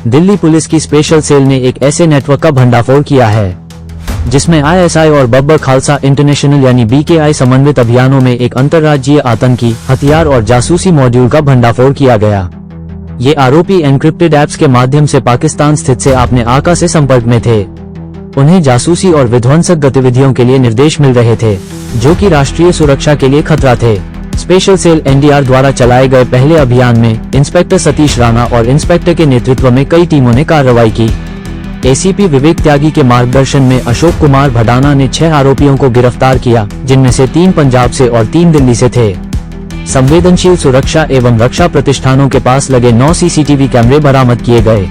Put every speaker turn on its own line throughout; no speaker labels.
Delhi police की special cell ने एक ऐसे नेटवर्क का भंडाफोड़ किया है जिसमें आईएसआई और बब्बर खालसा इंटरनेशनल यानी बीकेआई समन्वित अभियानों में एक अंतर्राज्यीय आतंकी हथियार और जासूसी मॉड्यूल का भंडाफोड़ किया गया। ये आरोपी एन्क्रिप्टेड ऐप्स के माध्यम से पाकिस्तान स्थित से अपने आका से संपर्क में थे। उन्हें जासूसी और विध्वंसक गतिविधियों के लिए निर्देश मिल रहे थे जो कि राष्ट्रीय सुरक्षा के लिए खतरा थे। स्पेशल सेल एनडीआर द्वारा चलाए गए पहले अभियान में इंस्पेक्टर सतीश राणा और इंस्पेक्टर के नेतृत्व में कई टीमों ने कार्रवाई की। एसीपी विवेक त्यागी के मार्गदर्शन में अशोक कुमार भडाना ने 6 आरोपियों को गिरफ्तार किया, जिनमें से 3 पंजाब से और 3 दिल्ली से थे। संवेदनशील सुरक्षा एवं रक्षा प्रतिष्ठानों के पास लगे 9 सीसीटीवी कैमरे बरामद किए गए।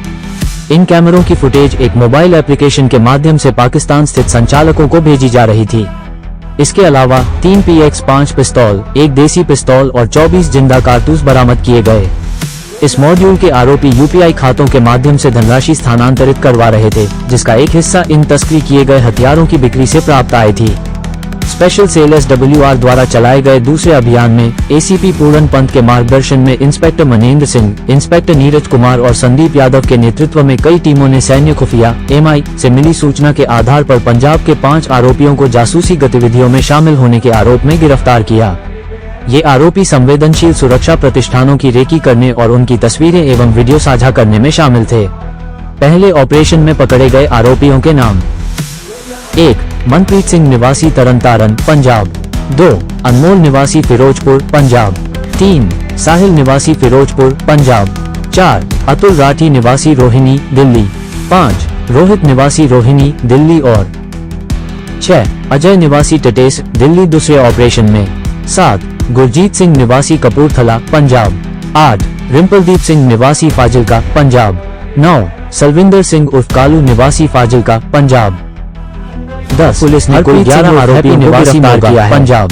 इन कैमरों की फुटेज एक मोबाइल एप्लीकेशन के माध्यम से पाकिस्तान स्थित संचालकों को भेजी जा रही थी। इसके अलावा 3 PX-5 पिस्तौल, 1 देसी पिस्तौल और 24 जिंदा कारतूस बरामद किए गए। इस मॉड्यूल के आरोपी यूपीआई खातों के माध्यम से धनराशि स्थानांतरित करवा रहे थे, जिसका एक हिस्सा इन तस्करी किए गए हथियारों की बिक्री से प्राप्त आय थी। स्पेशल सेल SWR द्वारा चलाए गए दूसरे अभियान में एसीपी पूरन पंत के मार्गदर्शन में इंस्पेक्टर मनेंद्र सिंह, इंस्पेक्टर नीरज कुमार और संदीप यादव के नेतृत्व में कई टीमों ने सैन्य खुफिया MI से मिली सूचना के आधार पर पंजाब के 5 आरोपियों को जासूसी गतिविधियों में शामिल होने के आरोप में गिरफ्तार किया। ये आरोपी संवेदनशील सुरक्षा प्रतिष्ठानों की रेकी करने और उनकी तस्वीरें एवं वीडियो साझा करने में शामिल थे। पहले ऑपरेशन में पकड़े गए आरोपियों के नाम: 1. मनप्रीत सिंह निवासी तरनतारन पंजाब, 2. अनमोल निवासी फिरोजपुर पंजाब, 3. साहिल निवासी फिरोजपुर पंजाब, 4. अतुल राठी निवासी रोहिणी दिल्ली, 5. रोहित निवासी रोहिणी दिल्ली और 6. अजय निवासी टटेस दिल्ली दूसरे ऑपरेशन में, 7. गुरजीत सिंह निवासी कपूरथला पंजाब, 8. रिम्पलदीप सिंह निवासी फाजिलका पंजाब, 9. सलविंदर सिंह उर्फ कालू निवासी फाजिलका पंजाब। 10. पुलिस ने कुल 11 आरोपी निवासी किया है पंजाब।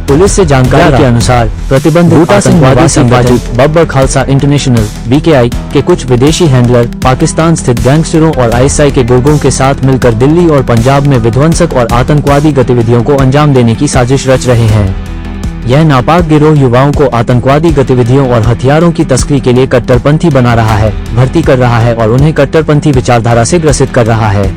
पुलिस से जानकारी के अनुसार प्रतिबंधित आतंकवादी संगठन बब्बर खालसा इंटरनेशनल BKI के कुछ विदेशी हैंडलर पाकिस्तान स्थित गैंगस्टरों और ISI के गुर्गों के साथ मिलकर दिल्ली और पंजाब में विध्वंसक और आतंकवादी गतिविधियों को अंजाम देने की साजिश रच रहे हैं। यह नापाक गिरोह युवाओं को आतंकवादी गतिविधियों और हथियारों की तस्करी के लिए कट्टरपंथी बना रहा है, भर्ती कर रहा है और उन्हें कट्टरपंथी विचारधारा से ग्रसित कर रहा है।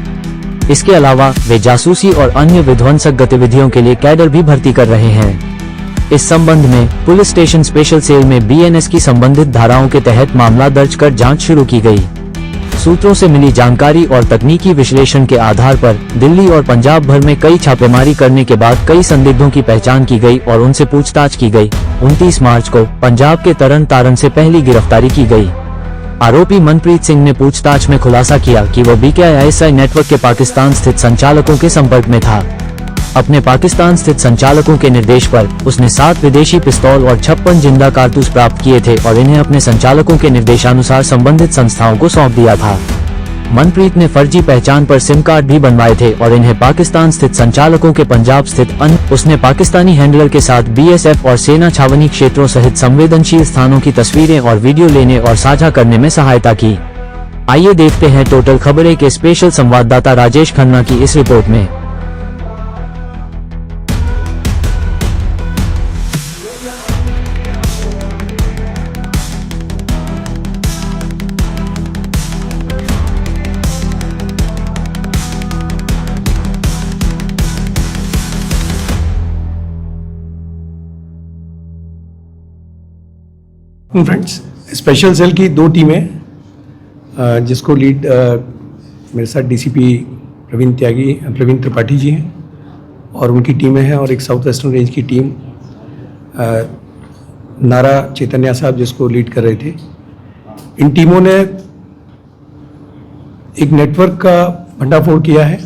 इसके अलावा वे जासूसी और अन्य विध्वंसक गतिविधियों के लिए कैडर भी भर्ती कर रहे हैं। इस संबंध में पुलिस स्टेशन स्पेशल सेल में BNS की संबंधित धाराओं के तहत मामला दर्ज कर जांच शुरू की गई। सूत्रों से मिली जानकारी और तकनीकी विश्लेषण के आधार पर दिल्ली और पंजाब भर में कई छापेमारी करने के बाद कई संदिग्धों की पहचान की गई और उनसे पूछताछ की गई। 29 मार्च को पंजाब के तरन तारन से पहली गिरफ्तारी की गई। आरोपी मनप्रीत सिंह ने पूछताछ में खुलासा किया कि वो BKI ISI नेटवर्क के पाकिस्तान स्थित संचालकों के संपर्क में था। अपने पाकिस्तान स्थित संचालकों के निर्देश पर उसने 7 विदेशी पिस्तौल और 56 जिंदा कारतूस प्राप्त किए थे और इन्हें अपने संचालकों के निर्देशानुसार संबंधित संस्थाओं को सौंप दिया था। मनप्रीत ने फर्जी पहचान पर सिम कार्ड भी बनवाए थे और इन्हें पाकिस्तान स्थित संचालकों के पंजाब स्थित उसने पाकिस्तानी हैंडलर के साथ BSF और सेना छावनी क्षेत्रों सहित संवेदनशील स्थानों की तस्वीरें और वीडियो लेने और साझा करने में सहायता की। आइए देखते हैं टोटल खबरें के स्पेशल संवाददाता राजेश खन्ना की इस रिपोर्ट में।
फ्रेंड्स, स्पेशल सेल की 2 टीमें जिसको लीड मेरे साथ DCP प्रवीण त्रिपाठी जी हैं और उनकी टीमें हैं, और एक साउथ वेस्टर्न रेंज की टीम नारा चैतन्या साहब जिसको लीड कर रहे थे। इन टीमों ने एक नेटवर्क का भंडाफोड़ किया है,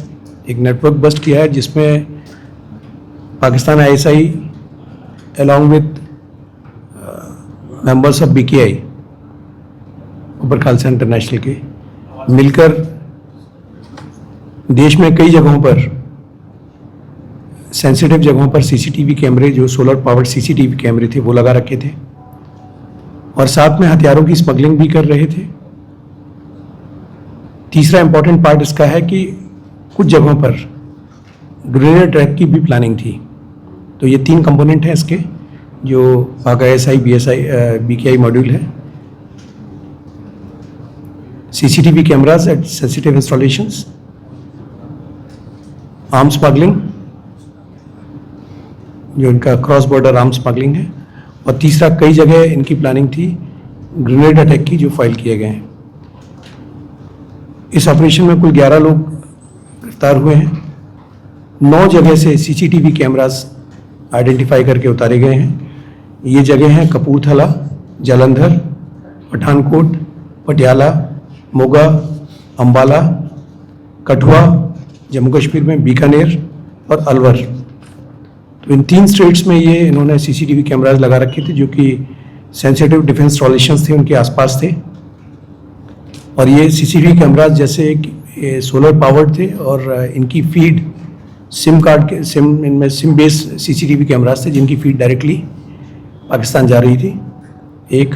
एक नेटवर्क बस्ट किया है जिसमें Pakistan ISI along with members of BKI Babbar Khalsa international के मिलकर देश में कई जगहों पर सेंसिटिव जगहों पर CCTV कैमरे, जो सोलर पावर्ड CCTV कैमरे थे, वो लगा रखे थे और साथ में हथियारों की स्मगलिंग भी कर रहे थे। तीसरा इंपॉर्टेंट पार्ट इसका है कि कुछ जगहों पर ग्रेनेड अटैक की भी प्लानिंग थी। तो ये 3 कंपोनेंट हैं इसके, जो पाक ISI BKI मॉड्यूल है। CCTV cameras at sensitive installations, arm smuggling, जो इनका क्रॉस बॉर्डर आर्म स्मगलिंग है, और तीसरा कई जगह इनकी प्लानिंग थी ग्रेनेड अटैक की, जो फाइल किए गए हैं। इस ऑपरेशन में कुल 11 लोग गिरफ्तार हुए हैं। 9 जगह से CCTV कैमरास आइडेंटिफाई करके उतारे गए हैं। ये जगह हैं कपूरथला, जालंधर, पठानकोट, पटियाला, मोगा, अंबाला, कठुआ, जम्मू कश्मीर में बीकानेर और अलवर। तो इन 3 स्टेट्स में ये इन्होंने CCTV कैमरास लगा रखे थे, जो कि सेंसिटिव डिफेंस इंस्टॉलेशंस थे, उनके आसपास थे। और ये CCTV कैमरास जैसे सोलर पावर्ड थे, और इनकी फीड सिम कार्ड के इनमें सिम बेस्ड CCTV कैमरास थे, जिनकी फीड डायरेक्टली पाकिस्तान जा रही थी। एक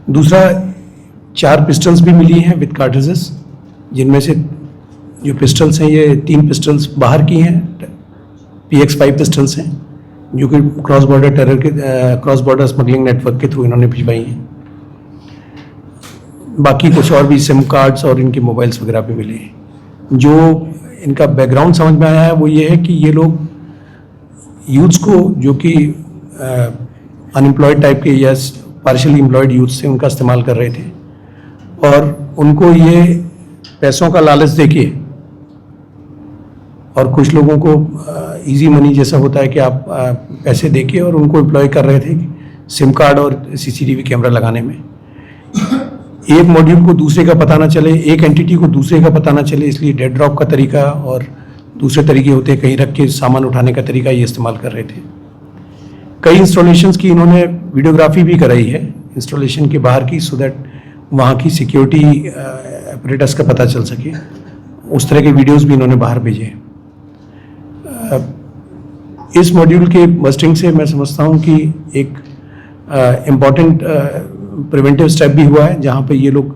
दूसरा, 4 पिस्टल्स भी मिली हैं विद कार्ट्रिजेस, जिनमें से जो पिस्टल्स हैं ये 3 पिस्टल्स बाहर की हैं, PX-5 पिस्टल्स हैं, जो कि क्रॉस बॉर्डर स्मगलिंग नेटवर्क के थ्रू इन्होंने भिजवाई हैं। बाकी कुछ और भी सिम कार्ड्स और इनके मोबाइल्स वगैरह भी मिले हैं। जो इनका बैकग्राउंड समझ में आया है वो ये है कि ये लोग यूथ्स को, जो कि अनएम्प्लॉयड टाइप के या पार्शियली एम्प्लॉयड यूथ्स थे, उनका इस्तेमाल कर रहे थे, और उनको ये पैसों का लालच देके, और कुछ लोगों को इजी मनी जैसा होता है कि आप पैसे देके और उनको एम्प्लॉय कर रहे थे सिम कार्ड और CCTV कैमरा लगाने में। एक मॉड्यूल को दूसरे का पता ना चले, एक एंटिटी को दूसरे का पता ना चले, इसलिए डेड ड्रॉप का तरीका और दूसरे तरीके होते हैं, कहीं रख के सामान उठाने का तरीका ये इस्तेमाल कर रहे थे। कई इंस्टॉलेशंस की इन्होंने वीडियोग्राफी भी कराई है इंस्टॉलेशन के बाहर की, सो दैट वहाँ की सिक्योरिटी अपरेटस का पता चल सके। उस तरह के वीडियोस भी इन्होंने बाहर भेजे हैं। इस मॉड्यूल के बस्टिंग से मैं समझता हूँ कि एक इम्पॉर्टेंट प्रिवेंटिव स्टेप भी हुआ है, जहाँ पे ये लोग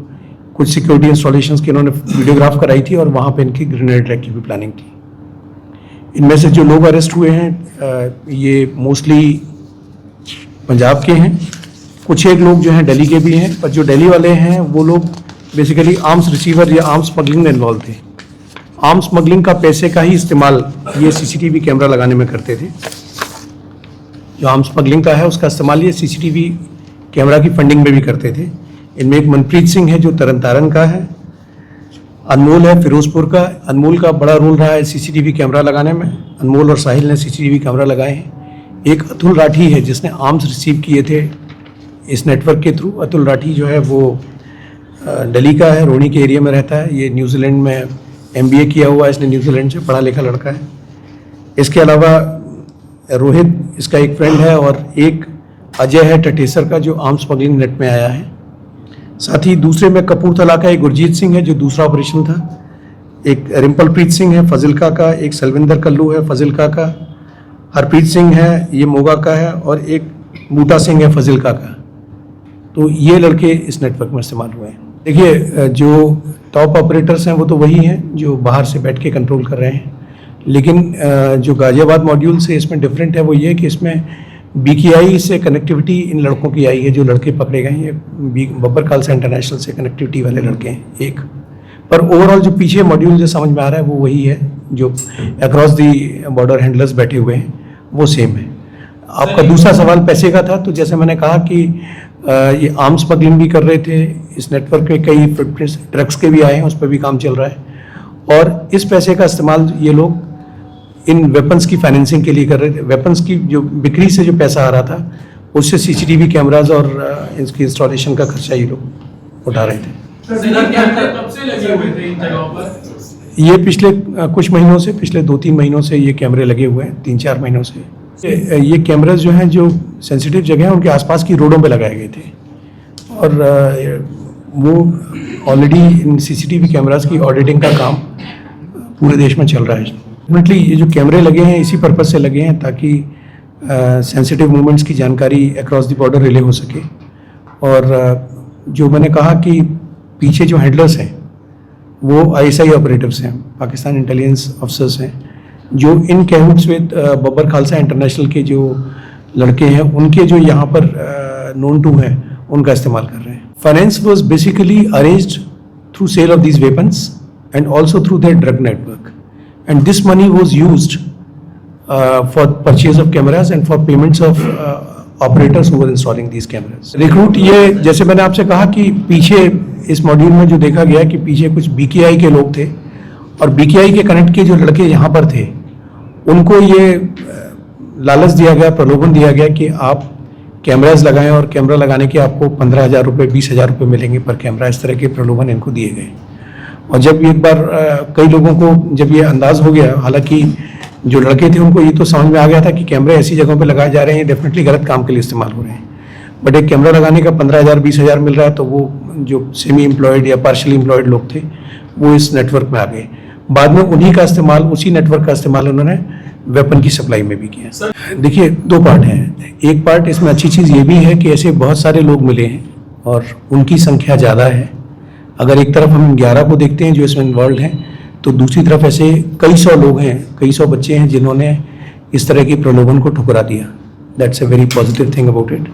कुछ सिक्योरिटी इंस्टॉलेशंस की इन्होंने वीडियोग्राफ कराई थी, और वहाँ पे इनकी ग्रेनेड अटैक की भी प्लानिंग थी। इनमें से जो लोग अरेस्ट हुए हैं ये मोस्टली पंजाब के हैं, कुछ एक लोग जो हैं दिल्ली के भी हैं, पर जो दिल्ली वाले हैं वो लोग बेसिकली आर्म्स रिसीवर या आर्म्स स्मगलिंग में इन्वॉल्व थे। आर्म्स स्मगलिंग का पैसे का ही इस्तेमाल ये CCTV कैमरा लगाने में करते थे। जो आर्म्स स्मगलिंग का है उसका इस्तेमाल ये CCTV कैमरा की फंडिंग में भी करते थे। इनमें एक मनप्रीत सिंह है जो तरन तारण का है, अनमोल है फिरोजपुर का। अनमोल का बड़ा रोल रहा है CCTV कैमरा लगाने में। अनमोल और साहिल ने CCTV कैमरा लगाए हैं। एक अतुल राठी है जिसने आर्म्स रिसीव किए थे इस नेटवर्क के थ्रू। अतुल राठी जो है वो दिल्ली का है, रोनी के एरिया में रहता है। ये न्यूजीलैंड में MBA किया हुआ है इसने, न्यूजीलैंड से पढ़ा लिखा लड़का है। इसके अलावा रोहित इसका एक फ्रेंड है, और एक अजय है टटेसर का, जो आर्म्स स्मगलिंग नेट में आया है। साथ ही दूसरे में कपूरथला का एक गुरजीत सिंह है जो दूसरा ऑपरेशन था। एक रिम्पलप्रीत सिंह है फजिल्का का, एक सलविंदर कल्लू है फजिल्का का, हरप्रीत सिंह है ये मोगा का है, और एक बूटा सिंह है फजिल्का का। तो ये लड़के इस नेटवर्क में इस्तेमाल हुए हैं। देखिए, जो टॉप ऑपरेटर्स हैं वो तो वही हैं जो बाहर से बैठ के कंट्रोल कर रहे हैं, लेकिन जो गाजियाबाद मॉड्यूल से इसमें डिफरेंट है वो ये कि इसमें BKI से कनेक्टिविटी इन लड़कों की आई है। जो लड़के पकड़े गए हैं ये बब्बर खालसा इंटरनेशनल से कनेक्टिविटी वाले लड़के हैं एक। पर ओवरऑल जो पीछे मॉड्यूल जो समझ में आ रहा है वो वही है, जो अक्रॉस दी बॉर्डर हैंडलर्स बैठे हुए हैं वो सेम है। आपका दूसरा सवाल पैसे का था, तो जैसे मैंने कहा कि ये आर्म्स स्मगलिंग भी कर रहे थे। इस नेटवर्क में कई फुटप्रिंट्स ड्रग्स के भी आए हैं, उस पर भी काम चल रहा है। और इस पैसे का इस्तेमाल ये लोग इन वेपन्स की फाइनेंसिंग के लिए कर रहे थे। वेपन्स की जो बिक्री से जो पैसा आ रहा था उससे CCTV कैमराज और इसकी इंस्टॉलेशन का खर्चा ये लोग उठा रहे थे।
कब से लगे हुए थे इन जगहों पर?
ये पिछले कुछ महीनों से, पिछले 2-3 महीनों से ये कैमरे लगे हुए हैं, 3-4 महीनों से। ये कैमराज जो हैं जो सेंसिटिव जगह हैं उनके आसपास की रोडों पे लगाए गए थे, और वो ऑलरेडी इन CCTV कैमराज की ऑडिटिंग का काम पूरे देश में चल रहा है। डेफिनेटली ये जो कैमरे लगे हैं इसी पर्पज़ से लगे हैं ताकि सेंसिटिव मूवमेंट्स की जानकारी अक्रॉस द बॉर्डर रिले हो सके। और जो मैंने कहा कि पीछे जो हैंडलर्स हैं वो ISI ऑपरेटिव्स हैं, पाकिस्तान इंटेलिजेंस ऑफिसर्स हैं, जो इन कैहुट्स विद बब्बर खालसा इंटरनेशनल के जो लड़के हैं उनके जो यहाँ पर नोन टू हैं उनका इस्तेमाल कर रहे हैं। Finance was basically arranged through sale of these weapons and also through their drug network. And this money was used for purchase of cameras and for payments of operators who were installing these cameras. Recruit ये जैसे मैंने आपसे कहा कि पीछे इस module में जो देखा गया कि पीछे कुछ BKI के लोग थे और BKI के कनेक्ट के जो लड़के यहाँ पर थे उनको ये लालच दिया गया, प्रलोभन दिया गया कि आप कैमराज लगाएं और कैमरा लगाने के आपको 15,000 रुपये 20,000 रुपये मिलेंगे पर कैमरा। इस तरह के प्रलोभन इनको दिए गए और जब एक बार कई लोगों को जब ये अंदाज हो गया, हालांकि जो लड़के थे उनको ये तो समझ में आ गया था कि कैमरे ऐसी जगहों पे लगाए जा रहे हैं, डेफिनेटली गलत काम के लिए इस्तेमाल हो रहे हैं, बट एक कैमरा लगाने का 15,000 20,000 मिल रहा है, तो वो जो सेमी एम्प्लॉयड या पार्शली एम्प्लॉयड लोग थे वो इस नेटवर्क में आ गए। बाद में उन्हीं का इस्तेमाल, उसी नेटवर्क का इस्तेमाल उन्होंने वेपन की सप्लाई में भी किया। देखिए दो पार्ट हैं, एक पार्ट इसमें अच्छी चीज़ ये भी है कि ऐसे बहुत सारे लोग मिले हैं और उनकी संख्या ज़्यादा है। अगर एक तरफ हम 11 को देखते हैं जो इसमें इन्वॉल्व हैं, तो दूसरी तरफ ऐसे कई सौ लोग हैं, कई सौ बच्चे हैं जिन्होंने इस तरह की प्रलोभन को ठुकरा दिया। That's a very positive thing about it.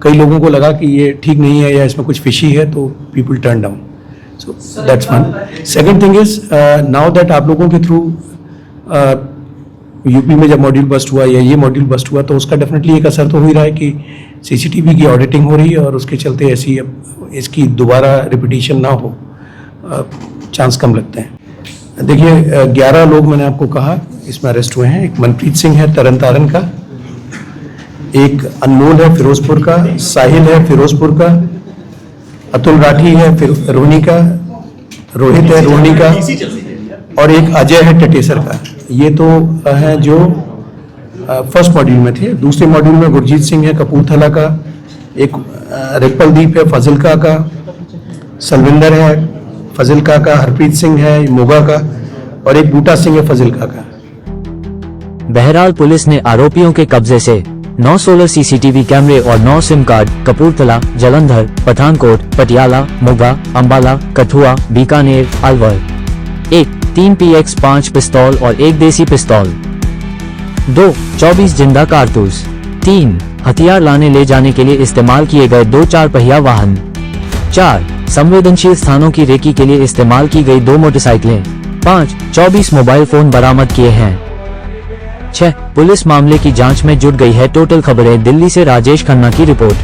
कई लोगों को लगा कि ये ठीक नहीं है या इसमें कुछ फिशी है, तो people turn down. So that's one. Second thing is now that आप लोगों के थ्रू यूपी में जब मॉड्यूल बस्ट हुआ या ये मॉड्यूल बस्ट हुआ, तो उसका डेफिनेटली एक असर तो हो ही रहा है कि सीसीटीवी की ऑडिटिंग हो रही है और उसके चलते ऐसी इसकी दोबारा रिपीटिशन ना हो, चांस कम लगते हैं। देखिए 11 लोग मैंने आपको कहा इसमें अरेस्ट हुए हैं। एक मनप्रीत सिंह है तरन तारण का, एक अनमोल है फिरोजपुर का, साहिल है फिरोजपुर का, अतुल राठी है रोहनी का, रोहित है रोहनी का और एक अजय है टटेसर का। ये तो हैं जो फर्स्ट मॉड्यूल में थे। दूसरे मॉड्यूल में गुरजीत सिंह है कपूरथला का, एक रिपलदीप है फजिल्का का, सलविंदर है फजिल्का का, हरप्रीत सिंह है मोगा का और एक बूटा सिंह है फजिल्का का।
बहरहाल पुलिस ने आरोपियों के कब्जे से 9 सोलर सीसीटीवी कैमरे और 9 SIM card Kapurthala, Jalandhar, Pathankot, Patiala, Moga, Ambala, Kathua, Bikaner, Alwar, 3 PX5 पिस्तौल और 1 देसी पिस्तौल, 2 24 जिंदा कारतूस, 3 हथियार लाने ले जाने के लिए इस्तेमाल किए गए 2 4 पहिया वाहन, 4 संवेदनशील स्थानों की रेकी के लिए इस्तेमाल की गई 2 मोटरसाइकिलें, 5 24 मोबाइल फोन बरामद किए हैं। 6 पुलिस मामले की जांच में जुट गई है। टोटल खबरें दिल्ली से राजेश खन्ना की रिपोर्ट।